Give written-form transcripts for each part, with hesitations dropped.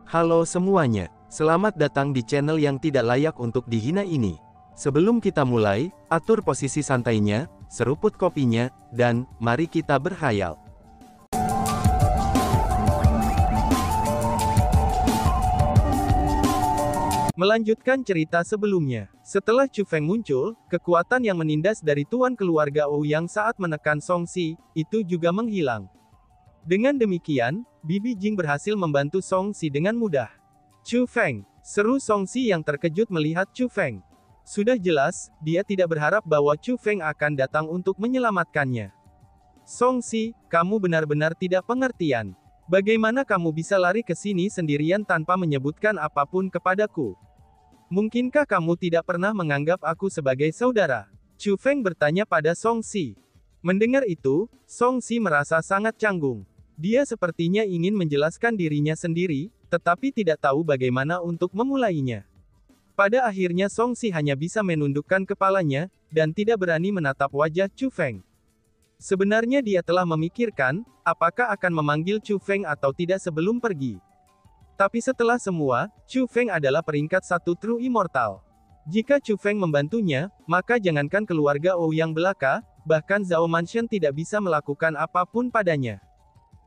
Halo semuanya, selamat datang di channel yang tidak layak untuk dihina ini. Sebelum kita mulai, atur posisi santainya, seruput kopinya, dan mari kita berkhayal. Melanjutkan cerita sebelumnya, setelah Chu Feng muncul, kekuatan yang menindas dari tuan keluarga Ouyang saat menekan Song Si, itu juga menghilang. Dengan demikian, Bibi Jing berhasil membantu Song Si dengan mudah. Chu Feng, seru Song Si yang terkejut melihat Chu Feng. Sudah jelas, dia tidak berharap bahwa Chu Feng akan datang untuk menyelamatkannya. Song Si, kamu benar-benar tidak pengertian. Bagaimana kamu bisa lari ke sini sendirian tanpa menyebutkan apapun kepadaku? Mungkinkah kamu tidak pernah menganggap aku sebagai saudara? Chu Feng bertanya pada Song Si. Mendengar itu, Song Si merasa sangat canggung. Dia sepertinya ingin menjelaskan dirinya sendiri, tetapi tidak tahu bagaimana untuk memulainya. Pada akhirnya Song Si hanya bisa menundukkan kepalanya, dan tidak berani menatap wajah Chu Feng. Sebenarnya dia telah memikirkan, apakah akan memanggil Chu Feng atau tidak sebelum pergi. Tapi setelah semua, Chu Feng adalah peringkat 1 True Immortal. Jika Chu Feng membantunya, maka jangankan keluarga Ouyang belaka, bahkan Zhao Mansion tidak bisa melakukan apapun padanya.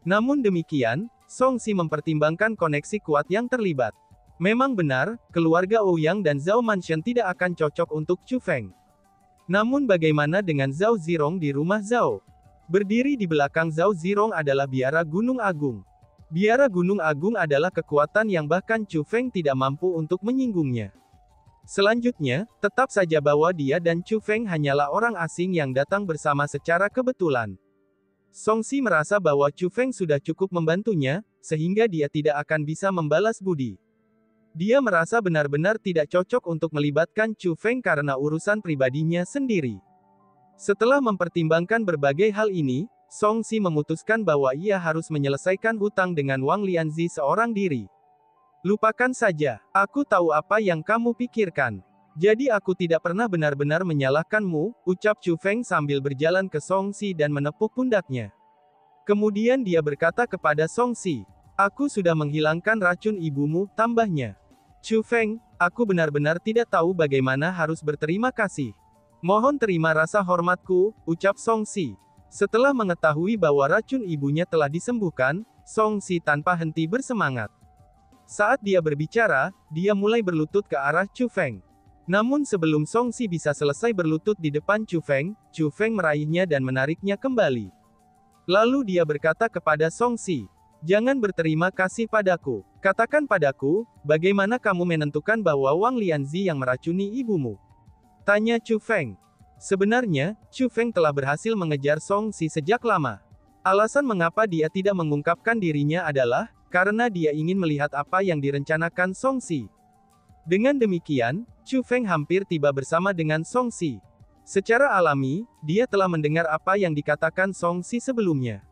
Namun demikian, Song Si mempertimbangkan koneksi kuat yang terlibat. Memang benar, keluarga Ouyang dan Zhao Mansion tidak akan cocok untuk Chu Feng. Namun bagaimana dengan Zhao Zirong di rumah Zhao? Berdiri di belakang Zhao Zirong adalah biara Gunung Agung. Biara Gunung Agung adalah kekuatan yang bahkan Chu Feng tidak mampu untuk menyinggungnya. Selanjutnya, tetap saja bahwa dia dan Chu Feng hanyalah orang asing yang datang bersama secara kebetulan. Song Si merasa bahwa Chu Feng sudah cukup membantunya, sehingga dia tidak akan bisa membalas budi. Dia merasa benar-benar tidak cocok untuk melibatkan Chu Feng karena urusan pribadinya sendiri. Setelah mempertimbangkan berbagai hal ini, Song Si memutuskan bahwa ia harus menyelesaikan hutang dengan Wang Lianzi seorang diri. Lupakan saja, aku tahu apa yang kamu pikirkan. Jadi aku tidak pernah benar-benar menyalahkanmu, ucap Chu Feng sambil berjalan ke Song Si dan menepuk pundaknya. Kemudian dia berkata kepada Song Si, aku sudah menghilangkan racun ibumu, tambahnya. Chu Feng, aku benar-benar tidak tahu bagaimana harus berterima kasih. Mohon terima rasa hormatku, ucap Song Si. Setelah mengetahui bahwa racun ibunya telah disembuhkan, Song Si tanpa henti bersemangat. Saat dia berbicara, dia mulai berlutut ke arah Chu Feng. Namun sebelum Song Si bisa selesai berlutut di depan Chu Feng meraihnya dan menariknya kembali. Lalu dia berkata kepada Song Si, jangan berterima kasih padaku. Katakan padaku, bagaimana kamu menentukan bahwa Wang Lianzi yang meracuni ibumu? Tanya Chu Feng. Sebenarnya, Chu Feng telah berhasil mengejar Song Si sejak lama. Alasan mengapa dia tidak mengungkapkan dirinya adalah, karena dia ingin melihat apa yang direncanakan Song Si. Dengan demikian, Chu Feng hampir tiba bersama dengan Song Si. Secara alami, dia telah mendengar apa yang dikatakan Song Si sebelumnya.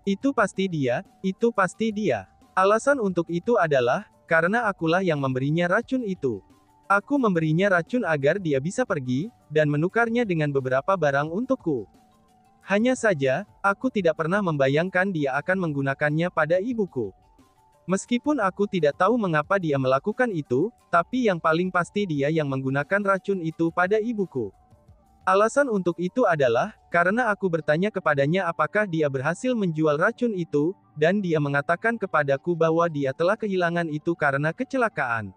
Itu pasti dia, itu pasti dia. Alasan untuk itu adalah, karena akulah yang memberinya racun itu. Aku memberinya racun agar dia bisa pergi, dan menukarnya dengan beberapa barang untukku. Hanya saja, aku tidak pernah membayangkan dia akan menggunakannya pada ibuku. Meskipun aku tidak tahu mengapa dia melakukan itu, tapi yang paling pasti dia yang menggunakan racun itu pada ibuku. Alasan untuk itu adalah, karena aku bertanya kepadanya apakah dia berhasil menjual racun itu, dan dia mengatakan kepadaku bahwa dia telah kehilangan itu karena kecelakaan.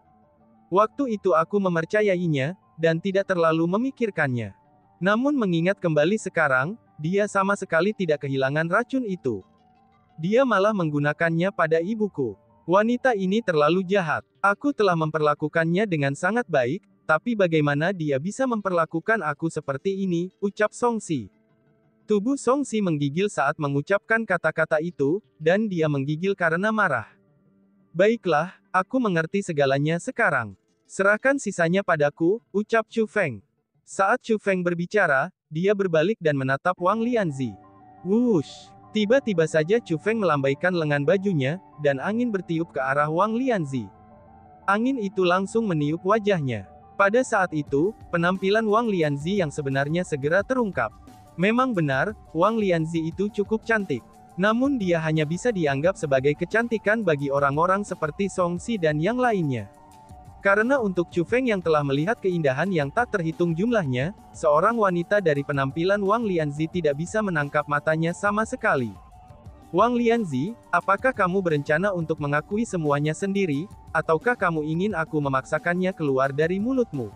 Waktu itu aku mempercayainya, dan tidak terlalu memikirkannya. Namun mengingat kembali sekarang, dia sama sekali tidak kehilangan racun itu. Dia malah menggunakannya pada ibuku. Wanita ini terlalu jahat. Aku telah memperlakukannya dengan sangat baik, tapi bagaimana dia bisa memperlakukan aku seperti ini, ucap Song Si. Tubuh Song Si menggigil saat mengucapkan kata-kata itu, dan dia menggigil karena marah. Baiklah, aku mengerti segalanya sekarang. Serahkan sisanya padaku, ucap Chu Feng. Saat Chu Feng berbicara, dia berbalik dan menatap Wang Lianzi. Wush! Tiba-tiba saja Chu Feng melambaikan lengan bajunya, dan angin bertiup ke arah Wang Lianzi. Angin itu langsung meniup wajahnya. Pada saat itu, penampilan Wang Lianzi yang sebenarnya segera terungkap. Memang benar, Wang Lianzi itu cukup cantik. Namun dia hanya bisa dianggap sebagai kecantikan bagi orang-orang seperti Song Si dan yang lainnya. Karena untuk Chu Feng yang telah melihat keindahan yang tak terhitung jumlahnya, seorang wanita dari penampilan Wang Lianzi tidak bisa menangkap matanya sama sekali. Wang Lianzi, apakah kamu berencana untuk mengakui semuanya sendiri, ataukah kamu ingin aku memaksakannya keluar dari mulutmu?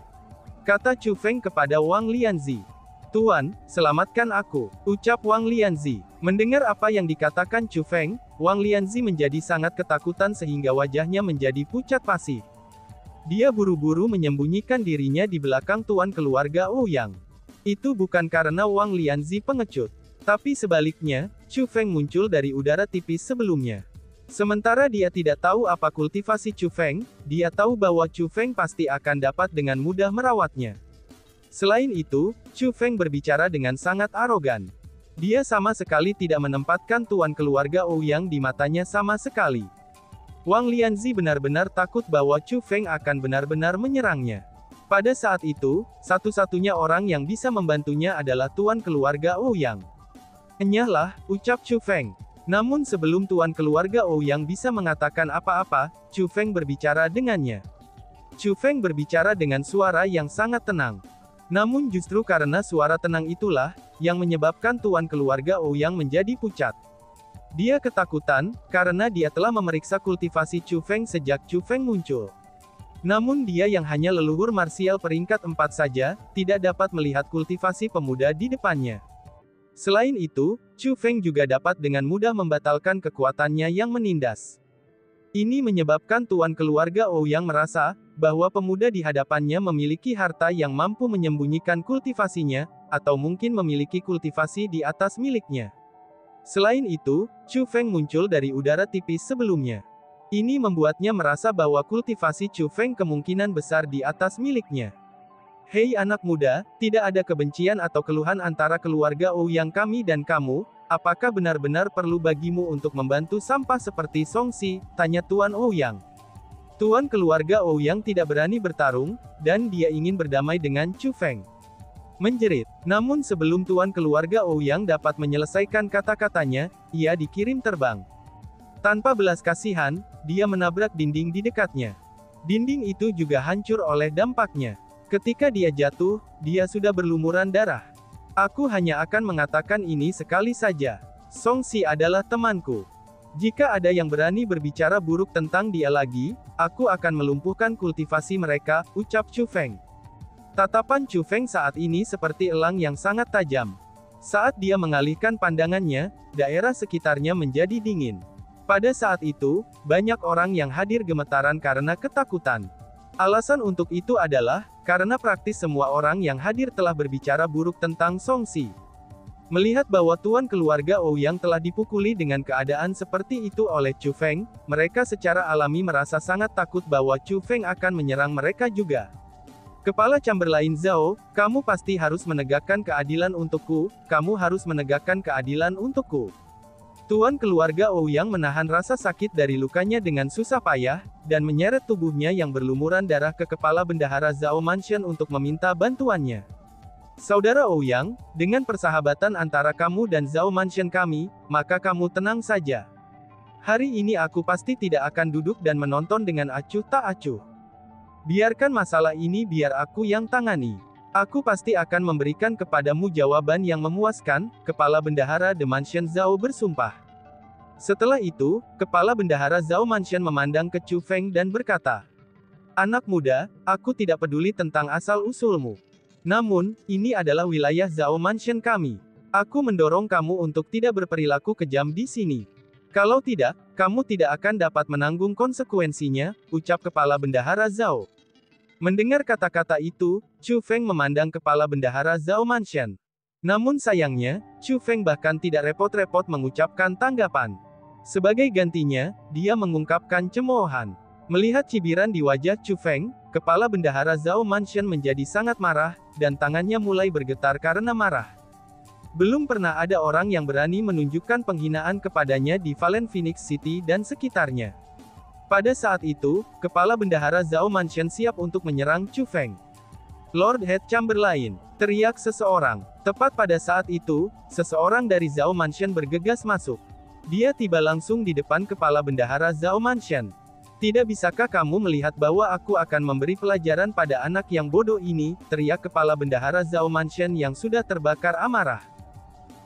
Kata Chu Feng kepada Wang Lianzi. Tuan, selamatkan aku, ucap Wang Lianzi. Mendengar apa yang dikatakan Chu Feng, Wang Lianzi menjadi sangat ketakutan sehingga wajahnya menjadi pucat pasi. Dia buru-buru menyembunyikan dirinya di belakang tuan keluarga Ouyang. Itu bukan karena Wang Lianzi pengecut. Tapi sebaliknya, Chu Feng muncul dari udara tipis sebelumnya. Sementara dia tidak tahu apa kultivasi Chu Feng, dia tahu bahwa Chu Feng pasti akan dapat dengan mudah merawatnya. Selain itu, Chu Feng berbicara dengan sangat arogan. Dia sama sekali tidak menempatkan tuan keluarga Ouyang di matanya sama sekali. Wang Lianzi benar-benar takut bahwa Chu Feng akan benar-benar menyerangnya. Pada saat itu, satu-satunya orang yang bisa membantunya adalah tuan keluarga Ouyang. Enyahlah, ucap Chu Feng. Namun sebelum tuan keluarga Ouyang bisa mengatakan apa-apa, Chu Feng berbicara dengannya. Chu Feng berbicara dengan suara yang sangat tenang. Namun justru karena suara tenang itulah, yang menyebabkan tuan keluarga Ouyang menjadi pucat. Dia ketakutan, karena dia telah memeriksa kultivasi Chu Feng sejak Chu Feng muncul. Namun dia yang hanya leluhur marsial peringkat 4 saja, tidak dapat melihat kultivasi pemuda di depannya. Selain itu, Chu Feng juga dapat dengan mudah membatalkan kekuatannya yang menindas. Ini menyebabkan tuan keluarga Ouyang merasa, bahwa pemuda di hadapannya memiliki harta yang mampu menyembunyikan kultivasinya, atau mungkin memiliki kultivasi di atas miliknya. Selain itu, Chu Feng muncul dari udara tipis sebelumnya. Ini membuatnya merasa bahwa kultivasi Chu Feng kemungkinan besar di atas miliknya. Hei anak muda, tidak ada kebencian atau keluhan antara keluarga Ouyang kami dan kamu, apakah benar-benar perlu bagimu untuk membantu sampah seperti Song Si? Tanya Tuan Ouyang. Tuan keluarga Ouyang tidak berani bertarung, dan dia ingin berdamai dengan Chu Feng. Menjerit. Namun sebelum tuan keluarga Ouyang dapat menyelesaikan kata-katanya, ia dikirim terbang. Tanpa belas kasihan, dia menabrak dinding di dekatnya. Dinding itu juga hancur oleh dampaknya. Ketika dia jatuh, dia sudah berlumuran darah. Aku hanya akan mengatakan ini sekali saja. Song Si adalah temanku. Jika ada yang berani berbicara buruk tentang dia lagi, aku akan melumpuhkan kultivasi mereka, ucap Chu Feng. Tatapan Chu Feng saat ini seperti elang yang sangat tajam. Saat dia mengalihkan pandangannya, daerah sekitarnya menjadi dingin. Pada saat itu, banyak orang yang hadir gemetaran karena ketakutan. Alasan untuk itu adalah, karena praktis semua orang yang hadir telah berbicara buruk tentang Song Si. Melihat bahwa tuan keluarga Ouyang telah dipukuli dengan keadaan seperti itu oleh Chu Feng, mereka secara alami merasa sangat takut bahwa Chu Feng akan menyerang mereka juga. Kepala Chamberlain Zhao, kamu pasti harus menegakkan keadilan untukku, kamu harus menegakkan keadilan untukku. Tuan keluarga Ouyang menahan rasa sakit dari lukanya dengan susah payah, dan menyeret tubuhnya yang berlumuran darah ke kepala bendahara Zhao Mansion untuk meminta bantuannya. Saudara Ouyang, dengan persahabatan antara kamu dan Zhao Mansion kami, maka kamu tenang saja. Hari ini aku pasti tidak akan duduk dan menonton dengan acuh tak acuh. Biarkan masalah ini biar aku yang tangani. Aku pasti akan memberikan kepadamu jawaban yang memuaskan, Kepala Bendahara The Mansion Zhao bersumpah. Setelah itu, Kepala Bendahara Zhao Mansion memandang ke Chu Feng dan berkata, Anak muda, aku tidak peduli tentang asal-usulmu. Namun, ini adalah wilayah Zhao Mansion kami. Aku mendorong kamu untuk tidak berperilaku kejam di sini. Kalau tidak, kamu tidak akan dapat menanggung konsekuensinya, ucap Kepala Bendahara Zhao. Mendengar kata-kata itu, Chu Feng memandang Kepala Bendahara Zhao Mansion. Namun sayangnya, Chu Feng bahkan tidak repot-repot mengucapkan tanggapan. Sebagai gantinya, dia mengungkapkan cemoohan. Melihat cibiran di wajah Chu Feng, Kepala Bendahara Zhao Mansion menjadi sangat marah, dan tangannya mulai bergetar karena marah. Belum pernah ada orang yang berani menunjukkan penghinaan kepadanya di Valen Phoenix City dan sekitarnya. Pada saat itu, Kepala Bendahara Zhao Mansion siap untuk menyerang Chu Feng. Lord Head Chamberlain, teriak seseorang. Tepat pada saat itu, seseorang dari Zhao Mansion bergegas masuk. Dia tiba langsung di depan kepala bendahara Zhao Manshan. Tidak bisakah kamu melihat bahwa aku akan memberi pelajaran pada anak yang bodoh ini, teriak kepala bendahara Zhao Manshan yang sudah terbakar amarah.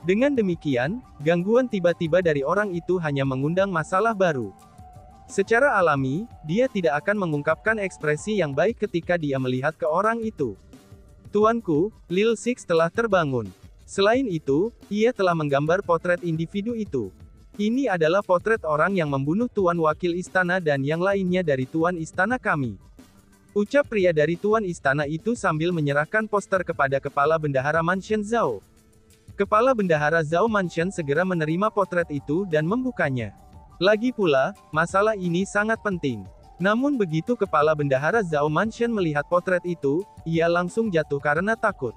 Dengan demikian, gangguan tiba-tiba dari orang itu hanya mengundang masalah baru. Secara alami, dia tidak akan mengungkapkan ekspresi yang baik ketika dia melihat ke orang itu. Tuanku, Lil Six telah terbangun. Selain itu, ia telah menggambar potret individu itu. Ini adalah potret orang yang membunuh Tuan Wakil Istana dan yang lainnya dari Tuan Istana kami. Ucap pria dari Tuan Istana itu sambil menyerahkan poster kepada Kepala Bendahara Manshan Zhao. Kepala Bendahara Zhao Manshan segera menerima potret itu dan membukanya. Lagi pula, masalah ini sangat penting. Namun begitu Kepala Bendahara Zhao Manshan melihat potret itu, ia langsung jatuh karena takut.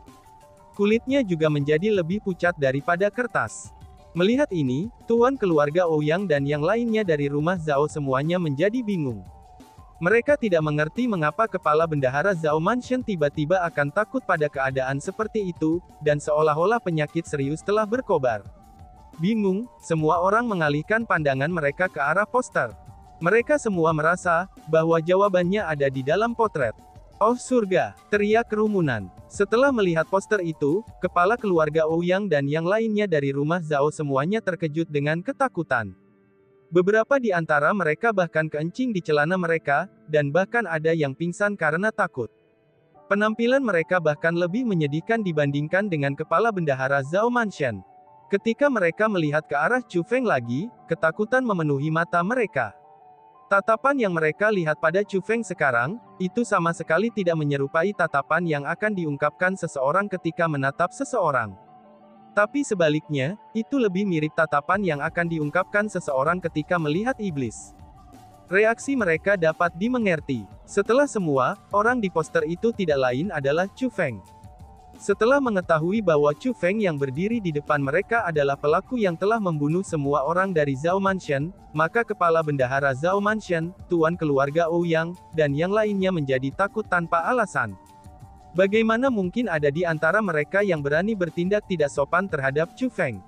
Kulitnya juga menjadi lebih pucat daripada kertas. Melihat ini, tuan keluarga Ouyang dan yang lainnya dari rumah Zhao semuanya menjadi bingung. Mereka tidak mengerti mengapa Kepala Bendahara Zhao Manshan tiba-tiba akan takut pada keadaan seperti itu, dan seolah-olah penyakit serius telah berkobar. Bingung, semua orang mengalihkan pandangan mereka ke arah poster. Mereka semua merasa bahwa jawabannya ada di dalam potret. Oh surga, teriak kerumunan. Setelah melihat poster itu, kepala keluarga Ouyang dan yang lainnya dari rumah Zhao semuanya terkejut dengan ketakutan. Beberapa di antara mereka bahkan kencing di celana mereka, dan bahkan ada yang pingsan karena takut. Penampilan mereka bahkan lebih menyedihkan dibandingkan dengan kepala bendahara Zhao Manshan. Ketika mereka melihat ke arah Chu Feng lagi, ketakutan memenuhi mata mereka. Tatapan yang mereka lihat pada Chu Feng sekarang, itu sama sekali tidak menyerupai tatapan yang akan diungkapkan seseorang ketika menatap seseorang. Tapi sebaliknya, itu lebih mirip tatapan yang akan diungkapkan seseorang ketika melihat iblis. Reaksi mereka dapat dimengerti. Setelah semua, orang di poster itu tidak lain adalah Chu Feng. Setelah mengetahui bahwa Chu Feng yang berdiri di depan mereka adalah pelaku yang telah membunuh semua orang dari Zhao Manshan, maka kepala bendahara Zhao Manshan, tuan keluarga Ouyang, dan yang lainnya menjadi takut tanpa alasan. Bagaimana mungkin ada di antara mereka yang berani bertindak tidak sopan terhadap Chu Feng?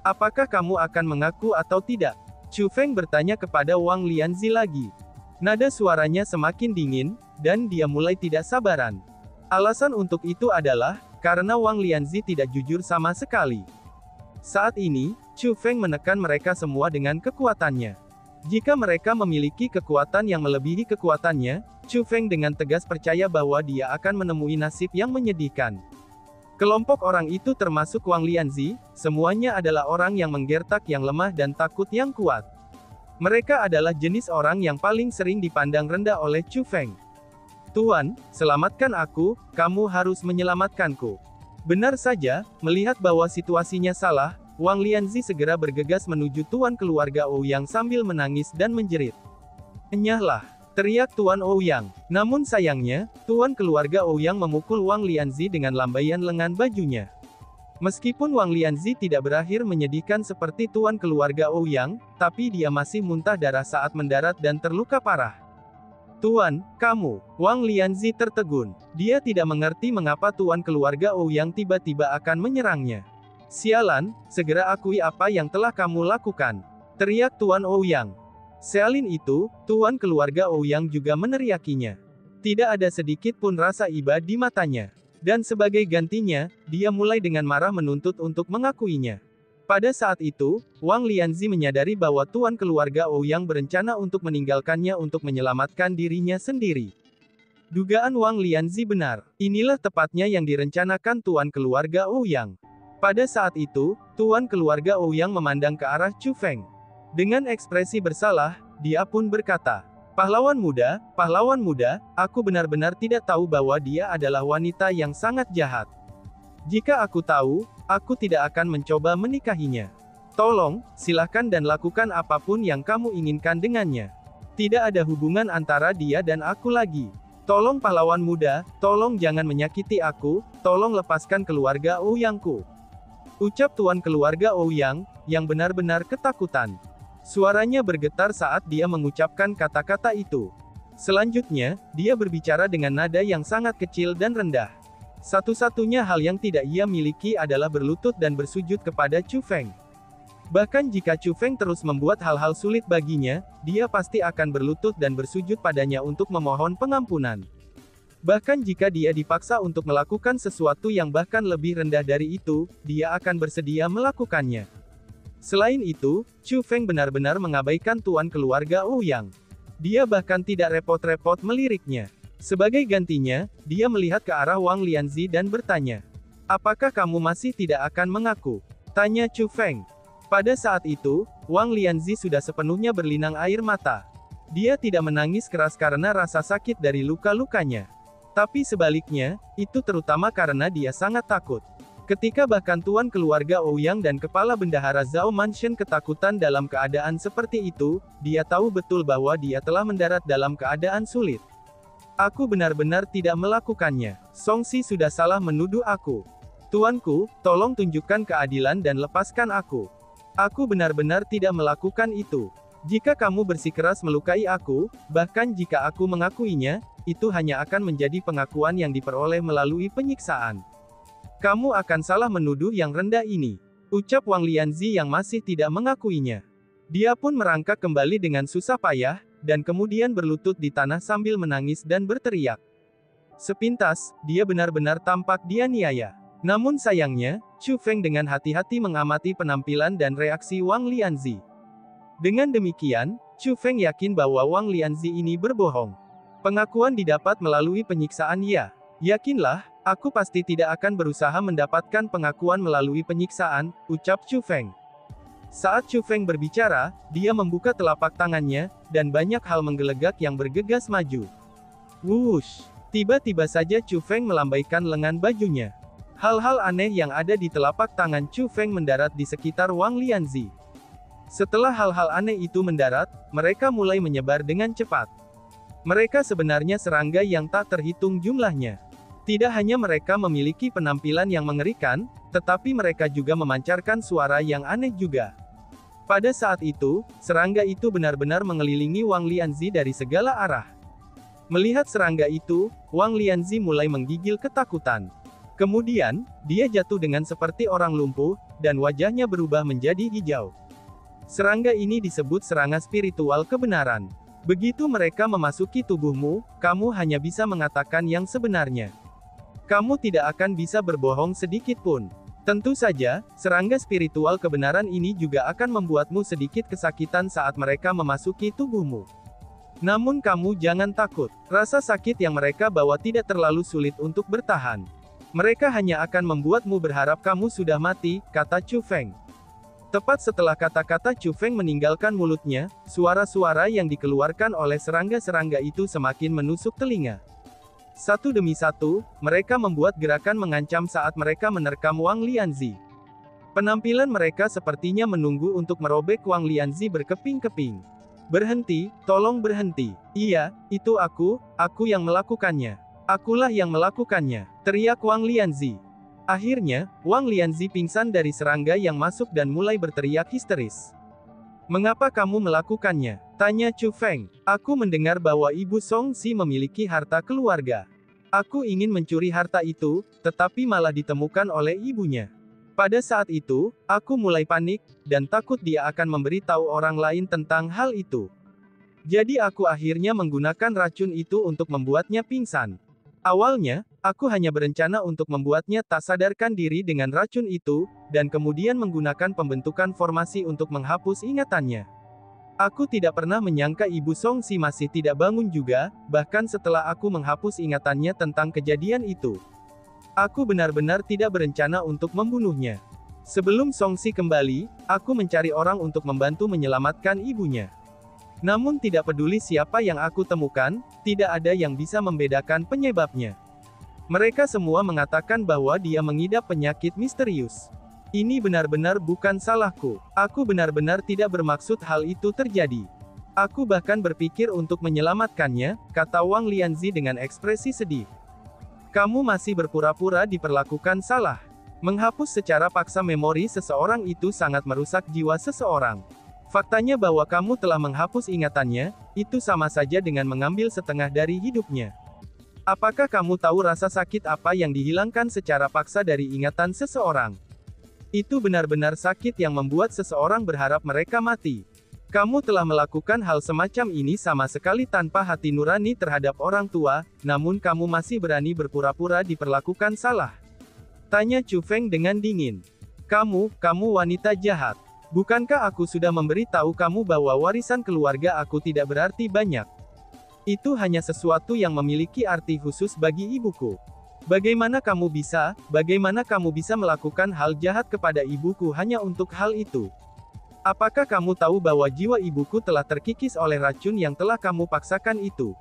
Apakah kamu akan mengaku atau tidak? Chu Feng bertanya kepada Wang Lianzi lagi. Nada suaranya semakin dingin, dan dia mulai tidak sabaran. Alasan untuk itu adalah, karena Wang Lianzi tidak jujur sama sekali. Saat ini, Chu Feng menekan mereka semua dengan kekuatannya. Jika mereka memiliki kekuatan yang melebihi kekuatannya, Chu Feng dengan tegas percaya bahwa dia akan menemui nasib yang menyedihkan. Kelompok orang itu termasuk Wang Lianzi, semuanya adalah orang yang menggertak yang lemah dan takut yang kuat. Mereka adalah jenis orang yang paling sering dipandang rendah oleh Chu Feng. Tuan, selamatkan aku, kamu harus menyelamatkanku. Benar saja, melihat bahwa situasinya salah, Wang Lianzi segera bergegas menuju tuan keluarga Ouyang sambil menangis dan menjerit. Enyahlah, teriak tuan Ouyang. Namun sayangnya, tuan keluarga Ouyang memukul Wang Lianzi dengan lambaian lengan bajunya. Meskipun Wang Lianzi tidak berakhir menyedihkan seperti tuan keluarga Ouyang, tapi dia masih muntah darah saat mendarat dan terluka parah. Tuan, kamu, Wang Lianzi tertegun. Dia tidak mengerti mengapa tuan keluarga Ouyang tiba-tiba akan menyerangnya. Sialan, segera akui apa yang telah kamu lakukan, teriak tuan Ouyang. Selain itu, tuan keluarga Ouyang juga meneriakinya. Tidak ada sedikit pun rasa iba di matanya. Dan sebagai gantinya, dia mulai dengan marah menuntut untuk mengakuinya. Pada saat itu, Wang Lianzi menyadari bahwa tuan keluarga Ouyang berencana untuk meninggalkannya untuk menyelamatkan dirinya sendiri. Dugaan Wang Lianzi benar. Inilah tepatnya yang direncanakan tuan keluarga Ouyang. Pada saat itu, tuan keluarga Ouyang memandang ke arah Chu Feng. Dengan ekspresi bersalah, dia pun berkata, pahlawan muda, aku benar-benar tidak tahu bahwa dia adalah wanita yang sangat jahat. Jika aku tahu, aku tidak akan mencoba menikahinya. Tolong, silahkan dan lakukan apapun yang kamu inginkan dengannya. Tidak ada hubungan antara dia dan aku lagi. Tolong pahlawan muda, tolong jangan menyakiti aku, tolong lepaskan keluarga Ouyangku. Ucap tuan keluarga Ouyang, yang benar-benar ketakutan. Suaranya bergetar saat dia mengucapkan kata-kata itu. Selanjutnya, dia berbicara dengan nada yang sangat kecil dan rendah. Satu-satunya hal yang tidak ia miliki adalah berlutut dan bersujud kepada Chu Feng. Bahkan jika Chu Feng terus membuat hal-hal sulit baginya, dia pasti akan berlutut dan bersujud padanya untuk memohon pengampunan. Bahkan jika dia dipaksa untuk melakukan sesuatu yang bahkan lebih rendah dari itu, dia akan bersedia melakukannya. Selain itu, Chu Feng benar-benar mengabaikan tuan keluarga Ouyang. Dia bahkan tidak repot-repot meliriknya. Sebagai gantinya, dia melihat ke arah Wang Lianzi dan bertanya, "Apakah kamu masih tidak akan mengaku?" Tanya Chu Feng. Pada saat itu, Wang Lianzi sudah sepenuhnya berlinang air mata. Dia tidak menangis keras karena rasa sakit dari luka-lukanya. Tapi sebaliknya, itu terutama karena dia sangat takut. Ketika bahkan tuan keluarga Ouyang dan kepala bendahara Zhao Manshen ketakutan dalam keadaan seperti itu, dia tahu betul bahwa dia telah mendarat dalam keadaan sulit. Aku benar-benar tidak melakukannya. Song Si sudah salah menuduh aku. Tuanku, tolong tunjukkan keadilan dan lepaskan aku. Aku benar-benar tidak melakukan itu. Jika kamu bersikeras melukai aku, bahkan jika aku mengakuinya, itu hanya akan menjadi pengakuan yang diperoleh melalui penyiksaan. Kamu akan salah menuduh yang rendah ini. Ucap Wang Lianzi yang masih tidak mengakuinya. Dia pun merangkak kembali dengan susah payah, dan kemudian berlutut di tanah sambil menangis dan berteriak. Sepintas, dia benar-benar tampak dianiaya. Namun sayangnya, Chu Feng dengan hati-hati mengamati penampilan dan reaksi Wang Lianzi. Dengan demikian, Chu Feng yakin bahwa Wang Lianzi ini berbohong. Pengakuan didapat melalui penyiksaan ya. Yakinlah, aku pasti tidak akan berusaha mendapatkan pengakuan melalui penyiksaan, ucap Chu Feng. Saat Chu Feng berbicara, dia membuka telapak tangannya, dan banyak hal menggelegak yang bergegas maju. Wush! Tiba-tiba saja Chu Feng melambaikan lengan bajunya. Hal-hal aneh yang ada di telapak tangan Chu Feng mendarat di sekitar Wang Lianzi. Setelah hal-hal aneh itu mendarat, mereka mulai menyebar dengan cepat. Mereka sebenarnya serangga yang tak terhitung jumlahnya. Tidak hanya mereka memiliki penampilan yang mengerikan, tetapi mereka juga memancarkan suara yang aneh juga. Pada saat itu, serangga itu benar-benar mengelilingi Wang Lianzi dari segala arah. Melihat serangga itu, Wang Lianzi mulai menggigil ketakutan. Kemudian, dia jatuh dengan seperti orang lumpuh, dan wajahnya berubah menjadi hijau. Serangga ini disebut serangga spiritual kebenaran. Begitu mereka memasuki tubuhmu, kamu hanya bisa mengatakan yang sebenarnya. Kamu tidak akan bisa berbohong sedikit pun. Tentu saja, serangga spiritual kebenaran ini juga akan membuatmu sedikit kesakitan saat mereka memasuki tubuhmu. Namun kamu jangan takut. Rasa sakit yang mereka bawa tidak terlalu sulit untuk bertahan. Mereka hanya akan membuatmu berharap kamu sudah mati, kata Chu Feng. Tepat setelah kata-kata Chu Feng meninggalkan mulutnya, suara-suara yang dikeluarkan oleh serangga-serangga itu semakin menusuk telinga. Satu demi satu, mereka membuat gerakan mengancam saat mereka menerkam Wang Lianzi. Penampilan mereka sepertinya menunggu untuk merobek Wang Lianzi berkeping-keping. Berhenti, tolong berhenti. Iya, itu aku yang melakukannya. Akulah yang melakukannya, teriak Wang Lianzi. Akhirnya, Wang Lianzi pingsan dari serangga yang masuk dan mulai berteriak histeris. Mengapa kamu melakukannya? Tanya Chu Feng. Aku mendengar bahwa Ibu Song Si memiliki harta keluarga. Aku ingin mencuri harta itu, tetapi malah ditemukan oleh ibunya. Pada saat itu, aku mulai panik, dan takut dia akan memberitahu orang lain tentang hal itu. Jadi aku akhirnya menggunakan racun itu untuk membuatnya pingsan. Awalnya, aku hanya berencana untuk membuatnya tak sadarkan diri dengan racun itu, dan kemudian menggunakan pembentukan formasi untuk menghapus ingatannya. Aku tidak pernah menyangka Ibu Song Si masih tidak bangun juga, bahkan setelah aku menghapus ingatannya tentang kejadian itu. Aku benar-benar tidak berencana untuk membunuhnya. Sebelum Song Si kembali, aku mencari orang untuk membantu menyelamatkan ibunya. Namun tidak peduli siapa yang aku temukan, tidak ada yang bisa membedakan penyebabnya. Mereka semua mengatakan bahwa dia mengidap penyakit misterius. Ini benar-benar bukan salahku. Aku benar-benar tidak bermaksud hal itu terjadi. Aku bahkan berpikir untuk menyelamatkannya, kata Wang Lianzi dengan ekspresi sedih. Kamu masih berpura-pura diperlakukan salah. Menghapus secara paksa memori seseorang itu sangat merusak jiwa seseorang. Faktanya bahwa kamu telah menghapus ingatannya, itu sama saja dengan mengambil setengah dari hidupnya. Apakah kamu tahu rasa sakit apa yang dihilangkan secara paksa dari ingatan seseorang? Itu benar-benar sakit yang membuat seseorang berharap mereka mati. Kamu telah melakukan hal semacam ini sama sekali tanpa hati nurani terhadap orang tua, namun kamu masih berani berpura-pura diperlakukan salah. Tanya Chu Feng dengan dingin. Kamu wanita jahat. Bukankah aku sudah memberitahu kamu bahwa warisan keluarga aku tidak berarti banyak? Itu hanya sesuatu yang memiliki arti khusus bagi ibuku. Bagaimana kamu bisa melakukan hal jahat kepada ibuku hanya untuk hal itu? Apakah kamu tahu bahwa jiwa ibuku telah terkikis oleh racun yang telah kamu paksakan itu?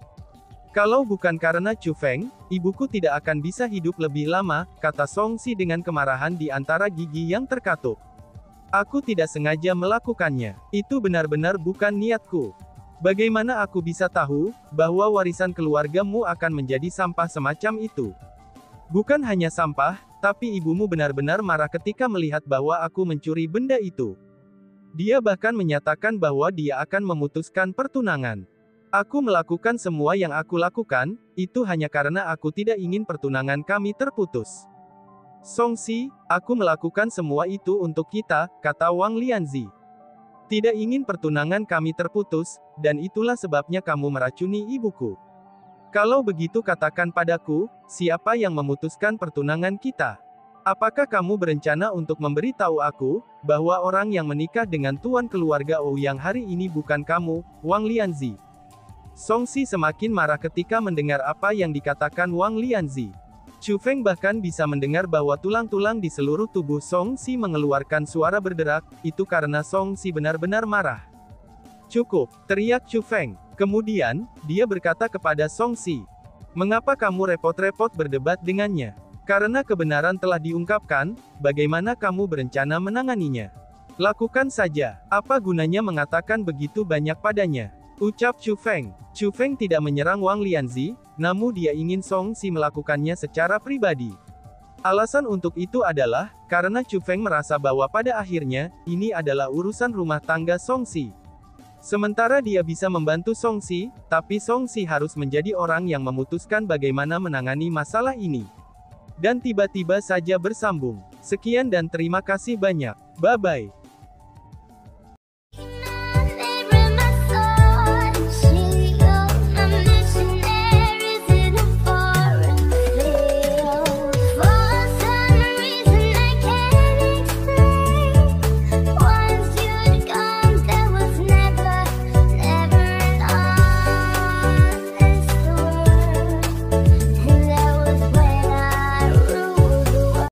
Kalau bukan karena Chu Feng, ibuku tidak akan bisa hidup lebih lama, kata Song Si dengan kemarahan di antara gigi yang terkatup. Aku tidak sengaja melakukannya. Itu benar-benar bukan niatku. Bagaimana aku bisa tahu bahwa warisan keluargamu akan menjadi sampah semacam itu? Bukan hanya sampah, tapi ibumu benar-benar marah ketika melihat bahwa aku mencuri benda itu. Dia bahkan menyatakan bahwa dia akan memutuskan pertunangan. Aku melakukan semua yang aku lakukan, itu hanya karena aku tidak ingin pertunangan kami terputus. Song Si, aku melakukan semua itu untuk kita, kata Wang Lianzi. Tidak ingin pertunangan kami terputus, dan itulah sebabnya kamu meracuni ibuku. Kalau begitu katakan padaku, siapa yang memutuskan pertunangan kita? Apakah kamu berencana untuk memberitahu aku, bahwa orang yang menikah dengan tuan keluarga Ouyang hari ini bukan kamu, Wang Lianzi? Song Si semakin marah ketika mendengar apa yang dikatakan Wang Lianzi. Chu Feng bahkan bisa mendengar bahwa tulang-tulang di seluruh tubuh Song Si mengeluarkan suara berderak, itu karena Song Si benar-benar marah. Cukup, teriak Chu Feng. Kemudian, dia berkata kepada Song Si. Mengapa kamu repot-repot berdebat dengannya? Karena kebenaran telah diungkapkan, bagaimana kamu berencana menanganinya? Lakukan saja, apa gunanya mengatakan begitu banyak padanya? Ucap Chu Feng. Chu Feng tidak menyerang Wang Lianzi, namun dia ingin Song Si melakukannya secara pribadi. Alasan untuk itu adalah, karena Chu Feng merasa bahwa pada akhirnya, ini adalah urusan rumah tangga Song Si. Sementara dia bisa membantu Song Si, tapi Song Si harus menjadi orang yang memutuskan bagaimana menangani masalah ini. Dan tiba-tiba saja bersambung. Sekian dan terima kasih banyak. Bye-bye.